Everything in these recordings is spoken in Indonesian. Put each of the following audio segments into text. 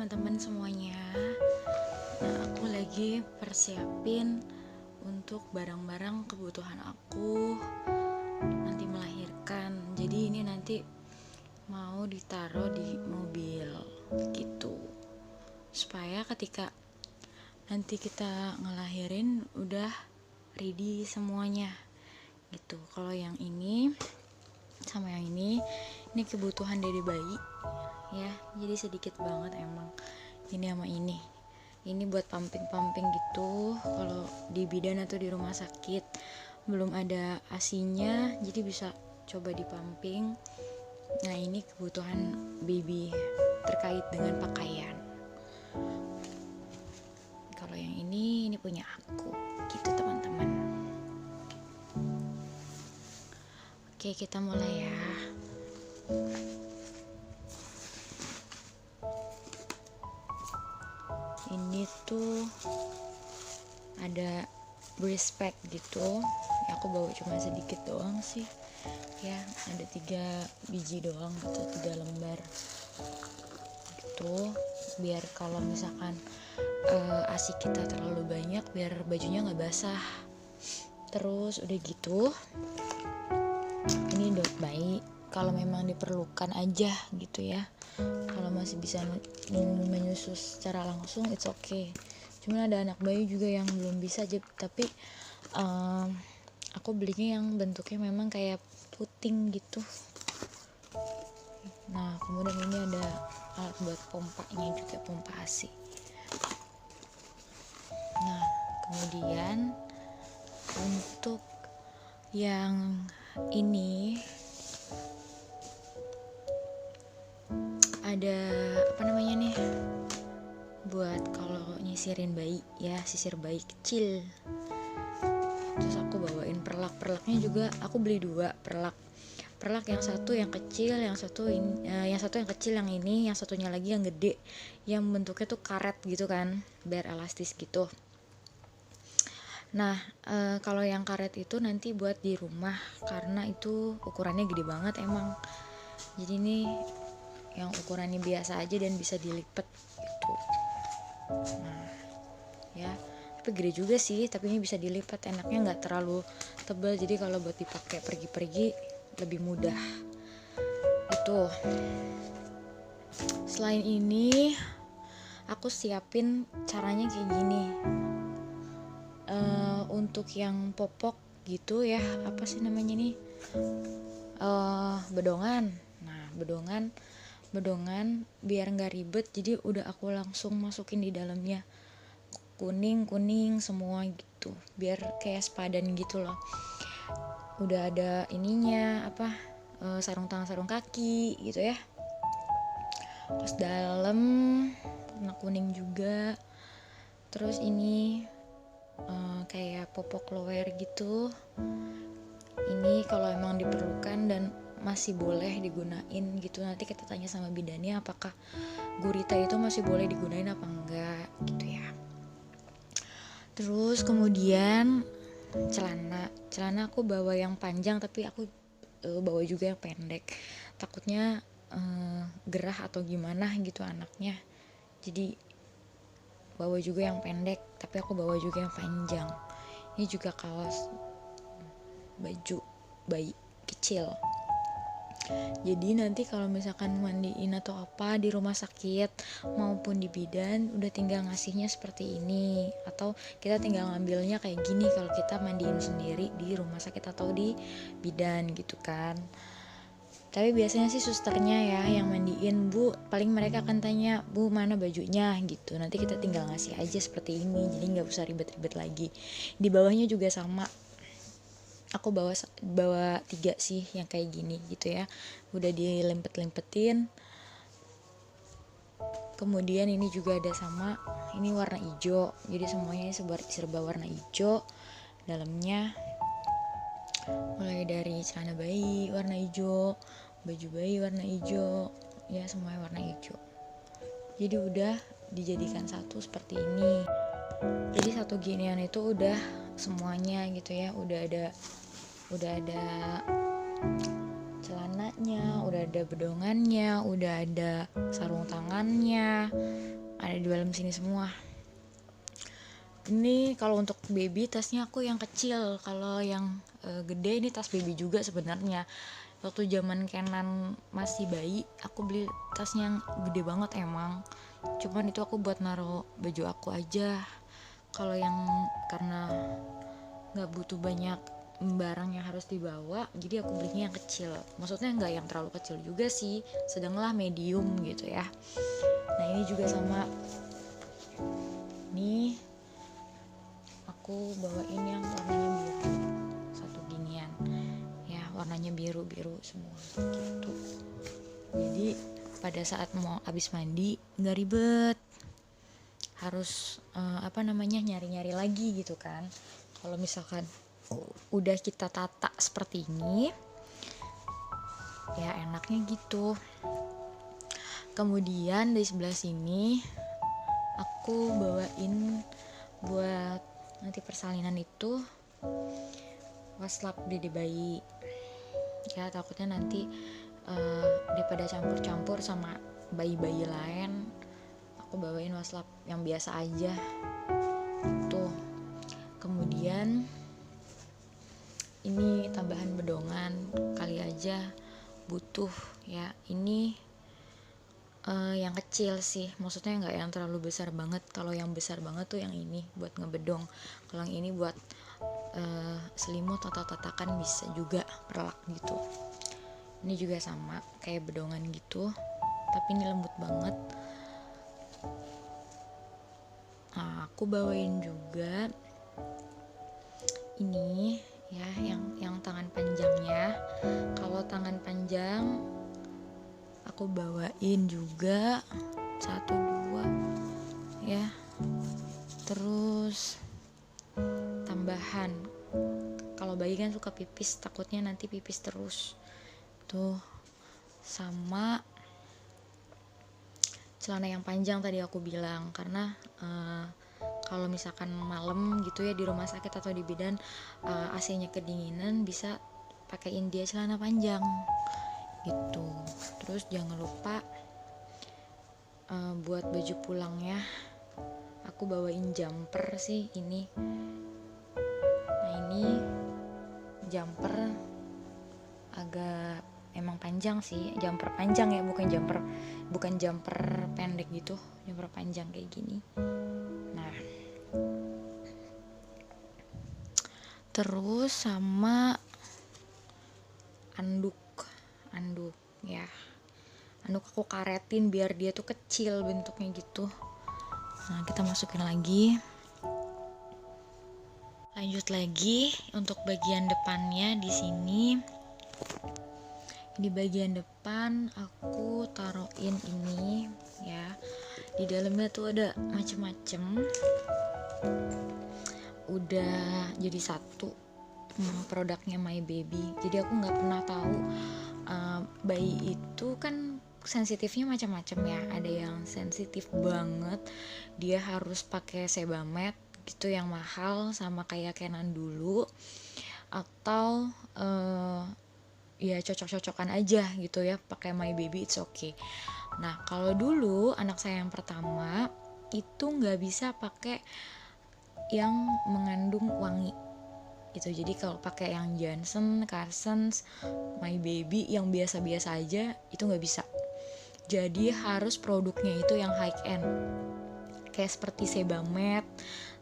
teman-teman semuanya. Nah, aku lagi persiapin untuk barang-barang kebutuhan aku nanti melahirkan. Jadi ini nanti mau ditaruh di mobil gitu. Supaya ketika nanti kita ngelahirin udah ready semuanya gitu. Kalau yang ini sama yang ini kebutuhan dari bayi ya, jadi sedikit banget emang ini sama ini buat pumping gitu. Kalau di bidan atau di rumah sakit belum ada asinya, jadi bisa coba di pumping. Nah, ini kebutuhan baby terkait dengan pakaian. Kalau yang ini punya aku gitu teman-teman. Oke, kita mulai ya. Ini tuh ada breast pack gitu ya, aku bawa cuma sedikit doang sih ya, ada 3 biji doang atau 3 lembar gitu, biar kalau misalkan ASI kita terlalu banyak biar bajunya gak basah. Terus udah gitu, ini dot bayi kalau memang diperlukan aja gitu ya. Kalau masih bisa menyusu secara langsung it's okay. Cuman ada anak bayi juga yang belum bisa, tapi aku belinya yang bentuknya memang kayak puting gitu. Nah, kemudian ini ada alat buat pompanya juga, pompa ASI. Nah, kemudian untuk yang ini ada buat kalau nyisirin bayi ya, sisir bayi kecil. Terus aku bawain perlaknya juga, aku beli 2 perlak yang satu yang kecil, yang satu yang kecil yang ini, yang satunya lagi yang gede, yang bentuknya tuh karet gitu kan, biar elastis gitu. Nah, kalau yang karet itu nanti buat di rumah karena itu ukurannya gede banget emang. Jadi ini yang ukurannya biasa aja dan bisa dilipat gitu. Nah, ya, tapi gede juga sih, tapi ini bisa dilipat, enaknya nggak terlalu tebal, jadi kalau buat dipakai pergi-pergi lebih mudah. Itu. Selain ini, aku siapin caranya kayak gini. Untuk yang popok gitu ya, apa sih namanya nih? Bedongan. Nah, bedongan biar nggak ribet, jadi udah aku langsung masukin di dalamnya kuning semua gitu, biar kayak sepadan gitu loh. Udah ada ininya sarung tangan, sarung kaki gitu ya. Terus dalam warna kuning juga. Terus ini kayak popok lower gitu. Ini kalau emang diperlukan dan masih boleh digunain gitu, nanti kita tanya sama bidannya apakah gurita itu masih boleh digunain apa enggak gitu ya. Terus kemudian celana aku bawa yang panjang, tapi aku bawa juga yang pendek, takutnya gerah atau gimana gitu anaknya, jadi bawa juga yang pendek, tapi aku bawa juga yang panjang. Ini juga kaos baju bayi kecil. Jadi nanti kalau misalkan mandiin atau apa di rumah sakit maupun di bidan udah tinggal ngasihnya seperti ini, atau kita tinggal ngambilnya kayak gini kalau kita mandiin sendiri di rumah sakit atau di bidan gitu kan. Tapi biasanya sih susternya ya yang mandiin, Bu. Paling mereka akan tanya, Bu mana bajunya gitu. Nanti kita tinggal ngasih aja seperti ini, jadi nggak usah ribet-ribet lagi. Di bawahnya juga sama. Aku bawa 3 sih yang kayak gini gitu ya, udah dilempet-lempetin. Kemudian ini juga ada sama, ini warna hijau, jadi semuanya serba warna hijau dalamnya, mulai dari celana bayi warna hijau, baju bayi warna hijau ya, semuanya warna hijau. Jadi udah dijadikan satu seperti ini. Jadi satu ginian itu udah semuanya gitu ya, udah ada celana celananya, udah ada bedongannya, udah ada sarung tangannya, ada di dalam sini semua. Ini kalau untuk baby tasnya aku yang kecil, kalau yang gede ini tas baby juga sebenarnya. Waktu zaman Kenan masih bayi, aku beli tasnya yang gede banget emang. Cuman itu aku buat naruh baju aku aja. Kalau yang karena nggak butuh banyak barang yang harus dibawa, jadi aku belinya yang kecil. Maksudnya nggak yang terlalu kecil juga sih, sedanglah medium gitu ya. Nah ini juga sama. Nih aku bawain yang warnanya biru, satu ginian ya, warnanya biru semua gitu. Jadi pada saat mau habis mandi nggak ribet, harus nyari-nyari lagi gitu kan. Kalau misalkan udah kita tata seperti ini ya enaknya gitu. Kemudian di sebelah sini aku bawain buat nanti persalinan itu waslap dede bayi ya, takutnya nanti daripada campur-campur sama bayi-bayi lain, aku bawain waslap yang biasa aja tuh. Kemudian ini tambahan bedongan, kali aja butuh ya. Ini yang kecil sih, maksudnya nggak yang terlalu besar banget. Kalau yang besar banget tuh yang ini buat ngebedong, kalau yang ini buat selimut atau tatakan bisa juga perlak gitu. Ini juga sama kayak bedongan gitu, tapi ini lembut banget. Nah, aku bawain juga ini ya, yang tangan panjangnya. Kalau tangan panjang aku bawain juga 1, 2 ya. Terus tambahan, kalau bayi kan suka pipis, takutnya nanti pipis terus tuh. Sama celana yang panjang tadi aku bilang, karena kalau misalkan malam gitu ya di rumah sakit atau di bidan, AC-nya kedinginan, bisa pakein dia celana panjang gitu. Terus jangan lupa buat baju pulangnya aku bawain jumper sih ini. Nah ini jumper agak emang panjang sih, jumper panjang ya, bukan jumper pendek gitu, jumper panjang kayak gini. Nah terus sama anduk ya, anduk aku karetin biar dia tuh kecil bentuknya gitu. Nah kita masukin lagi, lanjut lagi untuk bagian depannya. Di sini di bagian depan aku taruhin ini ya, di dalamnya tuh ada macem-macem, udah jadi satu produknya My Baby. Jadi aku nggak pernah tahu bayi itu kan sensitifnya macam-macam ya. Ada yang sensitif banget, dia harus pakai Sebamed gitu yang mahal sama kayak Kenan dulu, atau ya cocok-cocokan aja gitu ya pakai My Baby, it's okay. Nah kalau dulu anak saya yang pertama itu nggak bisa pakai yang mengandung wangi gitu. Jadi kalau pakai yang Johnson, Carsons, My Baby yang biasa-biasa aja itu nggak bisa. Jadi harus produknya itu yang high end, kayak seperti Sebamed,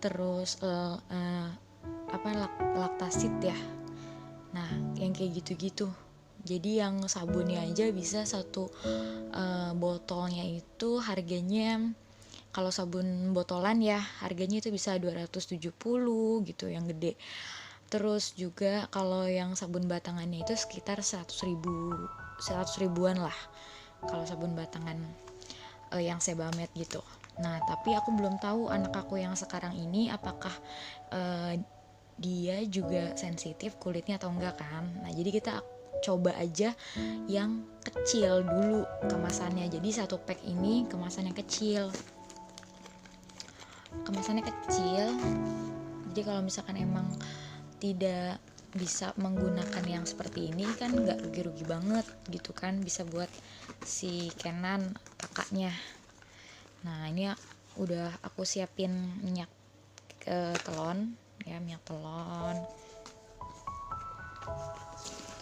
terus Lactasit ya. Nah yang kayak gitu-gitu. Jadi yang sabunnya aja bisa satu botolnya itu harganya, kalau sabun botolan ya harganya itu bisa 270 gitu yang gede. Terus juga kalau yang sabun batangannya itu sekitar 100 ribuan lah kalau sabun batangan yang Sebamed gitu. Nah tapi aku belum tahu anak aku yang sekarang ini apakah dia juga sensitif kulitnya atau enggak kan. Nah jadi kita coba aja yang kecil dulu kemasannya. Jadi satu pack ini kemasannya kecil. Jadi kalau misalkan emang tidak bisa menggunakan yang seperti ini kan nggak rugi-rugi banget gitu kan, bisa buat si Kenan kakaknya. Nah ini udah aku siapin minyak telon ya, minyak telon,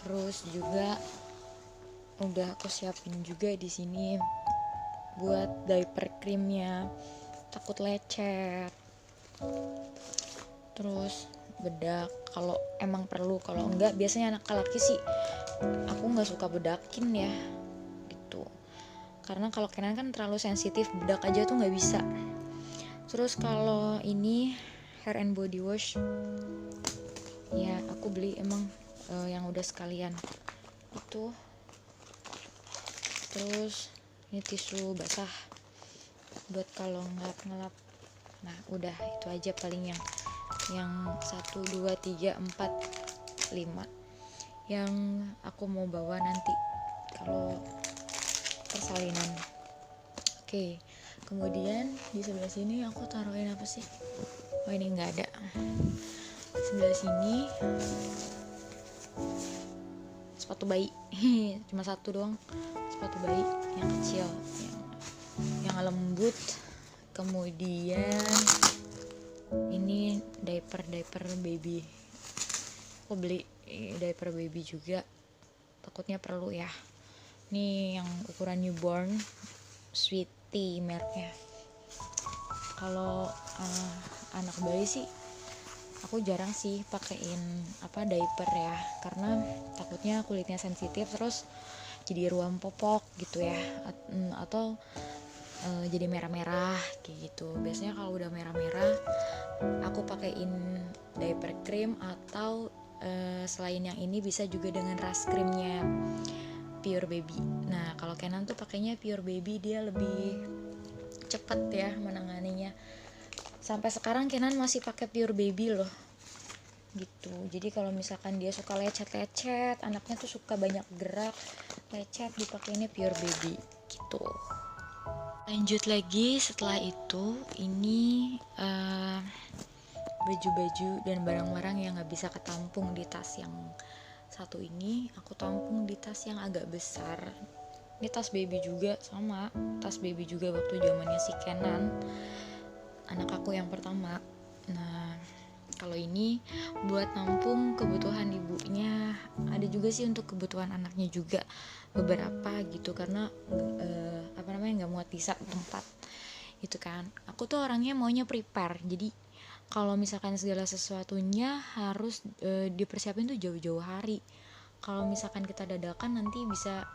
terus juga udah aku siapin juga di sini buat diaper creamnya, takut lecet. Terus bedak kalau emang perlu, kalau enggak biasanya anak laki sih aku nggak suka bedakin ya gitu, karena kalau Kenan kan terlalu sensitif, bedak aja tuh nggak bisa. Terus kalau ini hair and body wash ya aku beli emang yang udah sekalian itu. Terus ini tisu basah buat kalau ngelap-ngelap. Nah udah itu aja paling yang 1, 2, 3, 4, 5 yang aku mau bawa nanti kalau persalinan. Oke, kemudian di sebelah sini aku taruhin apa sih? Oh ini nggak ada. Sebelah sini sepatu bayi cuma satu doang, sepatu bayi yang kecil yang lembut. Kemudian ini diaper baby, aku beli diaper baby juga, takutnya perlu ya. Ini yang ukuran newborn, Sweetie mereknya. Kalau anak bayi sih aku jarang sih pakein diaper ya, karena takutnya kulitnya sensitif terus jadi ruam popok gitu ya, atau jadi merah-merah kayak gitu. Biasanya kalau udah merah-merah aku pakein diaper cream, atau selain yang ini bisa juga dengan ras creamnya Pure Baby. Nah kalau Kenan tuh pakainya Pure Baby, dia lebih cepet ya menanganinya. Sampai sekarang Kenan masih pakai Pure Baby loh gitu. Jadi kalau misalkan dia suka lecet-lecet, anaknya tuh suka banyak gerak lecet, dipakainya Pure Baby gitu. Lanjut lagi setelah itu, ini baju-baju dan barang-barang yang gak bisa ketampung di tas yang satu ini, aku tampung di tas yang agak besar. Ini tas baby juga, sama tas baby juga waktu zamannya si Kenan, anak aku yang pertama. Nah kalau ini buat nampung kebutuhan ibunya, ada juga sih untuk kebutuhan anaknya juga beberapa gitu, karena nggak muat di satu tempat gitu kan. Aku tuh orangnya maunya prepare, jadi kalau misalkan segala sesuatunya harus dipersiapin tuh jauh-jauh hari. Kalau misalkan kita dadakan nanti bisa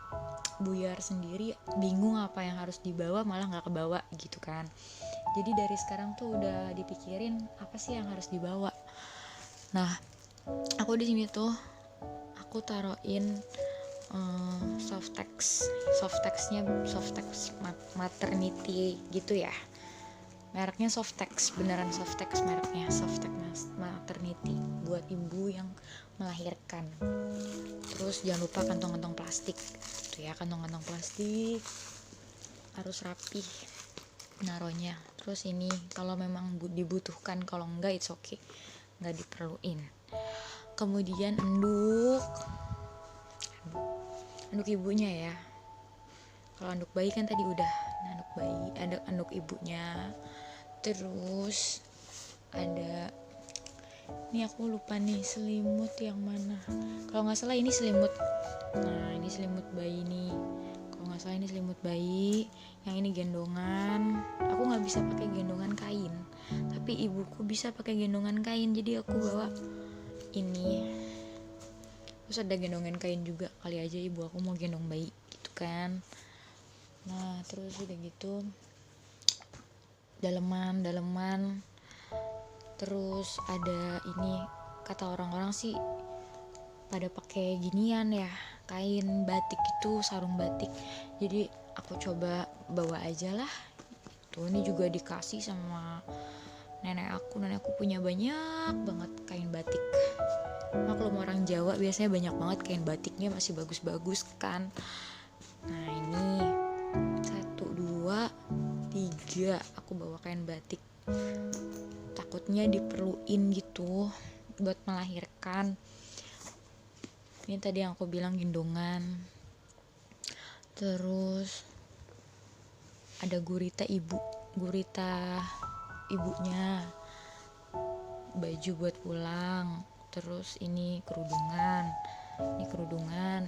buyar sendiri, bingung apa yang harus dibawa, malah nggak kebawa gitu kan. Jadi dari sekarang tuh udah dipikirin apa sih yang harus dibawa. Nah aku di sini tuh aku taruhin Softex maternity gitu ya, mereknya Softex, beneran Softex mereknya, Softex maternity, buat ibu yang melahirkan. Terus jangan lupa kantong-kantong plastik tuh ya, kantong-kantong plastik harus rapi naronya. Terus ini kalau memang dibutuhkan, kalau enggak it's okay, enggak diperluin. Kemudian anduk ibunya ya. Kalau anduk bayi kan tadi udah, nah, anduk bayi, ada anduk ibunya. Terus ada, ini aku lupa nih selimut yang mana, kalau nggak salah ini selimut. Nah ini selimut bayi nih, kalau nggak salah ini selimut bayi. Yang ini gendongan, aku nggak bisa pakai gendongan kain, tapi ibuku bisa pakai gendongan kain, jadi aku bawa ini. Terus ada gendongan kain juga, kali aja ibu aku mau gendong bayi gitu kan. Nah terus udah gitu daleman. Terus ada ini, kata orang-orang sih pada pakai ginian ya, kain batik itu, sarung batik. Jadi aku coba bawa aja lah. Tuh ini juga dikasih sama nenek aku punya banyak banget kain batik. Maklum orang Jawa biasanya banyak banget kain batiknya, masih bagus-bagus kan. Nah ini 1, 2, 3 aku bawa kain batik, takutnya diperluin gitu buat melahirkan. Ini tadi yang aku bilang gendongan. Terus ada gurita ibunya, baju buat pulang. Terus ini kerudungan,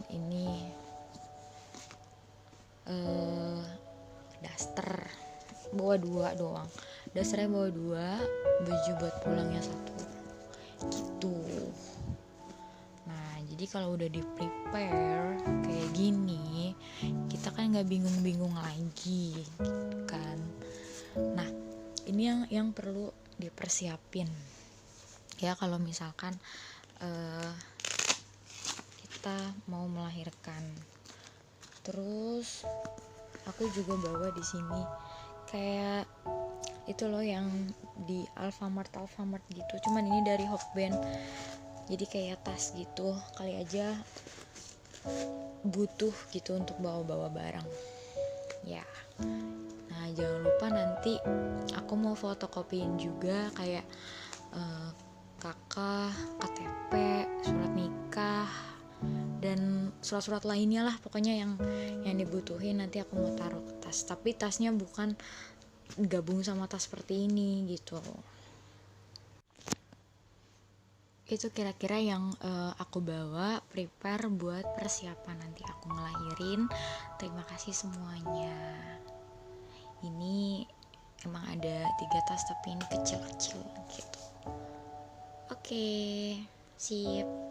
ini daster bawa 2 doang, dasternya bawa 2, baju buat pulangnya 1 gitu. Nah jadi kalau udah di prepare kayak gini, kita kan nggak bingung-bingung lagi gitu kan. Nah ini yang perlu dipersiapin ya kalau misalkan kita mau melahirkan. Terus aku juga bawa di sini kayak itu loh yang di Alfamart gitu, cuman ini dari Hokben, jadi kayak tas gitu, kali aja butuh gitu untuk bawa barang ya. Nah jangan lupa nanti aku mau fotokopiin juga kayak kakak, KTP, surat nikah, dan surat-surat lainnya lah, pokoknya yang dibutuhin nanti aku mau taruh ke tas, tapi tasnya bukan gabung sama tas seperti ini gitu. Itu kira-kira yang aku bawa prepare buat persiapan nanti aku ngelahirin. Terima kasih semuanya. Ini emang ada 3 tas tapi ini kecil-kecil gitu. Oke, sip.